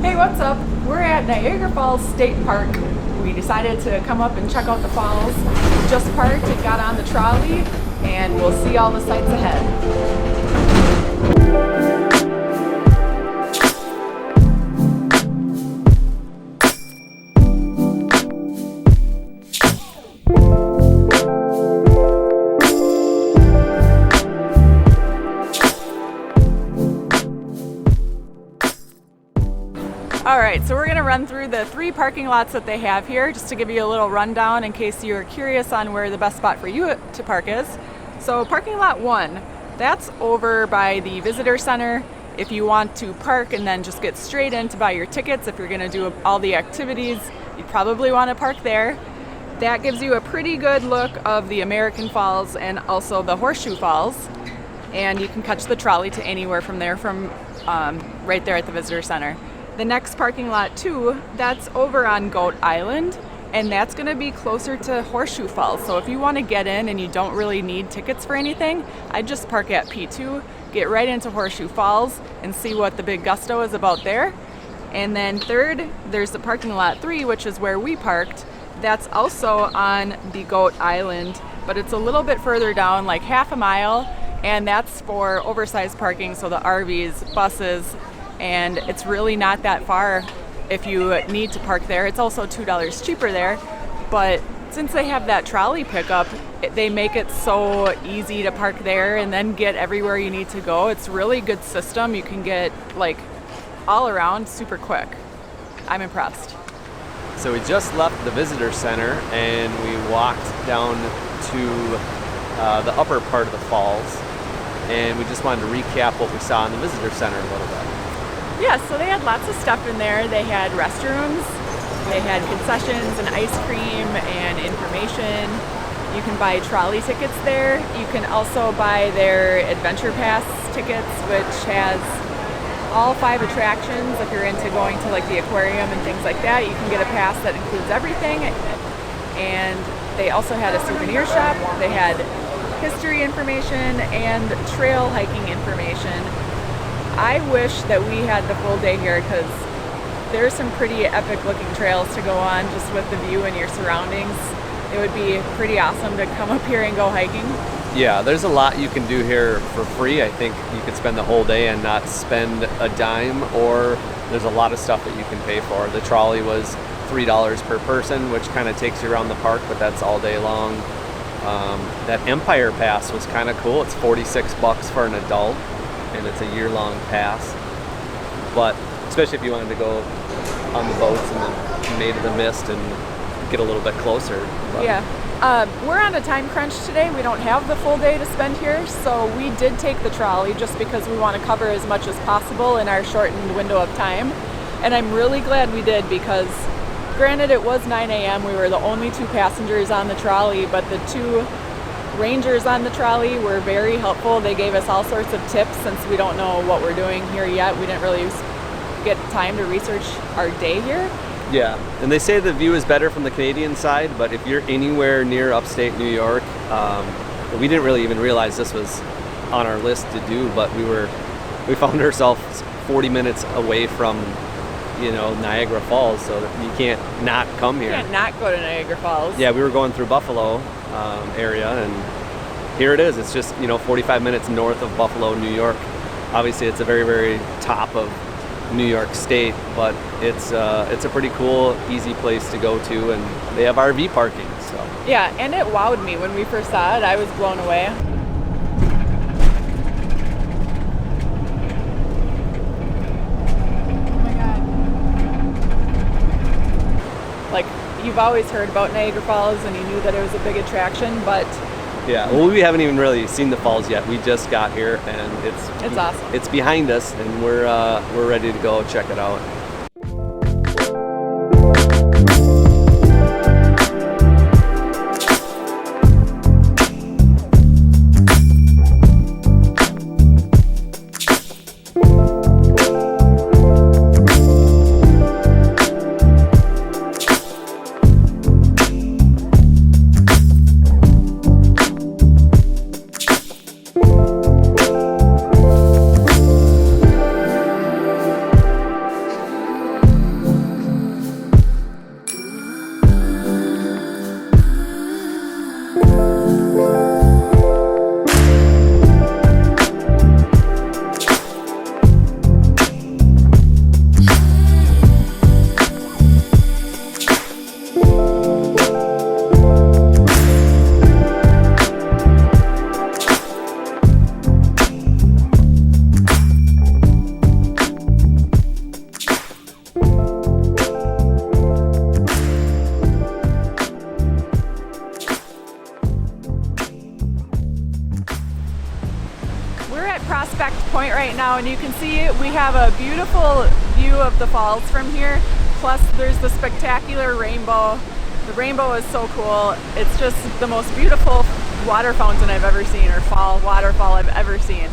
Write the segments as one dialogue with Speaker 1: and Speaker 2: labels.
Speaker 1: Hey, what's up? We're at Niagara Falls State Park. We decided to come up and check out the falls. We just parked and got on the trolley, and we'll see all the sights ahead. Alright, so we're going to run through the 3 parking lots that they have here just to give you a little rundown in case you're curious on where the best spot for you to park is. So parking lot 1, that's over by the visitor center. If you want to park and then just get straight in to buy your tickets, if you're going to do all the activities, you probably want to park there. That gives you a pretty good look of the American Falls and also the Horseshoe Falls. And you can catch the trolley to anywhere from there, from right there at the visitor center. The next parking lot 2, that's over on Goat Island, and that's going to be closer to Horseshoe Falls. So if you want to get in and you don't really need tickets for anything, I'd just park at P2, get right into Horseshoe Falls, and see what the big gusto is about there. And then third, there's the parking lot 3, which is where we parked. That's also on the Goat Island, but it's a little bit further down, like half a mile, and that's for oversized parking, so the RVs, buses, and it's really not that far if you need to park there. It's also $2 cheaper there, but since they have that trolley pickup, they make it so easy to park there and then get everywhere you need to go. It's a really good system. You can get like all around super quick. I'm impressed.
Speaker 2: So we just left the visitor center and we walked down to the upper part of the falls, and we just wanted to recap what we saw in the visitor center a little bit.
Speaker 1: Yeah, so they had lots of stuff in there. They had restrooms, they had concessions and ice cream and information. You can buy trolley tickets there. You can also buy their Adventure Pass tickets, which has all 5 attractions. If you're into going to like the aquarium and things like that, you can get a pass that includes everything. And they also had a souvenir shop. They had history information and trail hiking information. I wish that we had the full day here because there's some pretty epic looking trails to go on just with the view and your surroundings. It would be pretty awesome to come up here and go hiking.
Speaker 2: Yeah, there's a lot you can do here for free. I think you could spend the whole day and not spend a dime, or there's a lot of stuff that you can pay for. The trolley was $3 per person, which kind of takes you around the park, but that's all day long. That Empire Pass was kind of cool. It's $46 for an adult, and it's a year-long pass. But especially if you wanted to go on the boats and then Maid of the Mist and get a little bit closer. But
Speaker 1: yeah, we're on a time crunch today. We don't have the full day to spend here, so we did take the trolley just because we want to cover as much as possible in our shortened window of time. And I'm really glad we did because, granted, it was 9 a.m. We were the only 2 passengers on the trolley, but the 2 rangers on the trolley were very helpful. They gave us all sorts of tips since we don't know what we're doing here yet. We didn't really get time to research our day here.
Speaker 2: yeah, and they say the view is better from the Canadian side, but if you're anywhere near upstate New York, we didn't really even realize this was on our list to do, but we found ourselves 40 minutes away from Niagara Falls, so that you can't not come here.
Speaker 1: You can't not go to Niagara Falls.
Speaker 2: Yeah, we were going through Buffalo area, and here it is. It's just 45 minutes north of Buffalo, New York. Obviously, it's a very, very top of New York State, but it's a pretty cool, easy place to go to, and they have RV parking. So
Speaker 1: yeah, and it wowed me when we first saw it. I was blown away. Like, you've always heard about Niagara Falls and you knew that it was a big attraction, but
Speaker 2: yeah, well, we haven't even really seen the falls yet. We just got here, and
Speaker 1: it's awesome.
Speaker 2: It's behind us, and we're ready to go check it out.
Speaker 1: right now, and you can see we have a beautiful view of the falls from here. Plus there's the spectacular rainbow. The rainbow is so cool. It's just the most beautiful water fountain I've ever seen, or fall waterfall I've ever seen.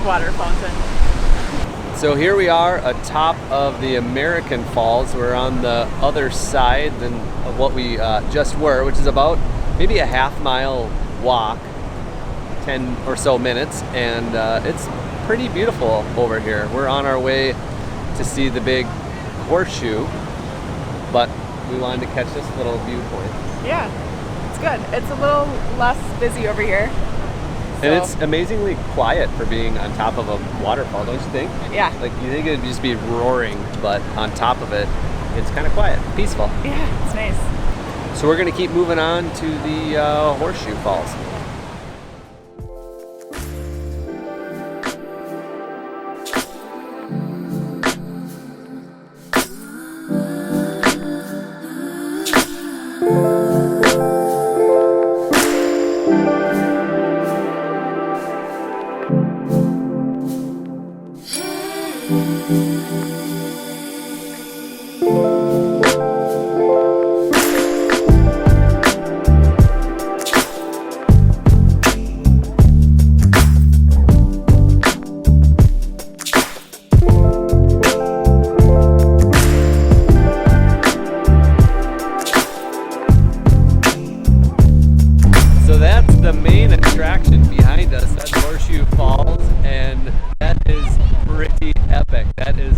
Speaker 1: Water fountain.
Speaker 2: So here we are atop of the American Falls. We're on the other side than of what we just were, which is about maybe a half-mile walk, 10 or so minutes, and it's pretty beautiful over here. We're on our way to see the big Horseshoe, but we wanted to catch this little viewpoint.
Speaker 1: Yeah, it's good. It's a little less busy over here.
Speaker 2: And it's amazingly quiet for being on top of a waterfall, don't you think?
Speaker 1: Yeah.
Speaker 2: Like, you think it'd just be roaring, but on top of it, it's kind of quiet, peaceful.
Speaker 1: Yeah, it's nice.
Speaker 2: So we're gonna keep moving on to the Horseshoe Falls. The main attraction behind us, that's Horseshoe Falls, and that is pretty epic. That is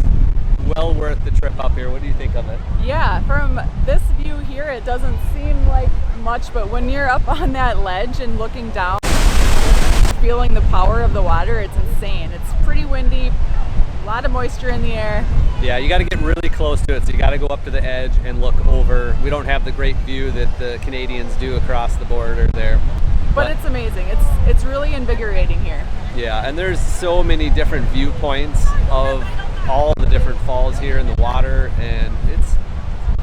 Speaker 2: well worth the trip up here. What do you think of it?
Speaker 1: Yeah, from this view here, it doesn't seem like much, but when you're up on that ledge and looking down, feeling the power of the water, it's insane. It's pretty windy, a lot of moisture in the air.
Speaker 2: Yeah, you got to get really close to it, so you got to go up to the edge and look over. We don't have the great view that the Canadians do across the border there.
Speaker 1: But it's amazing. It's really invigorating here.
Speaker 2: Yeah, and there's so many different viewpoints of all the different falls here in the water, and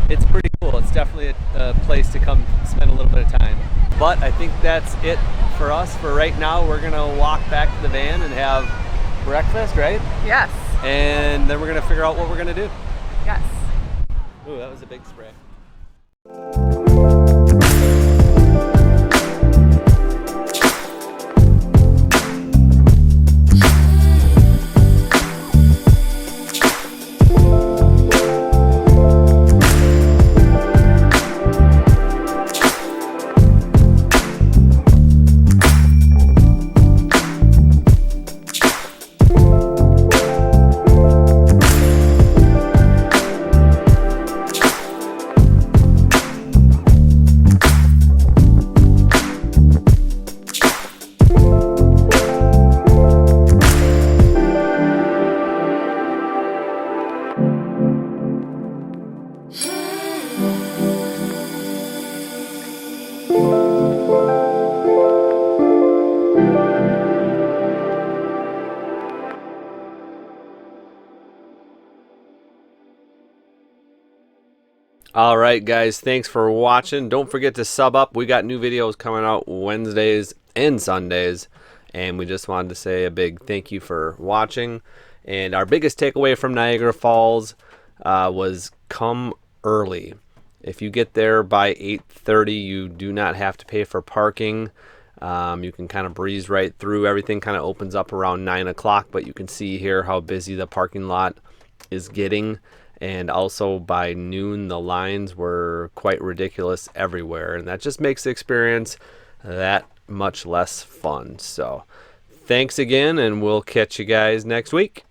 Speaker 2: it's pretty cool. It's definitely a place to come spend a little bit of time. But I think that's it for us for right now. We're gonna walk back to the van and have breakfast, right?
Speaker 1: Yes.
Speaker 2: And then we're gonna figure out what we're gonna do.
Speaker 1: Yes.
Speaker 2: Ooh, that was a big spray. All right, guys, thanks for watching. Don't forget to sub up. We got new videos coming out Wednesdays and Sundays, and we just wanted to say a big thank you for watching. And our biggest takeaway from Niagara Falls was come early. If you get there by 8:30, you do not have to pay for parking. You can kind of breeze right through. Everything kind of opens up around 9 o'clock, but you can see here how busy the parking lot is getting. And also by noon, the lines were quite ridiculous everywhere. And that just makes the experience that much less fun. So thanks again, and we'll catch you guys next week.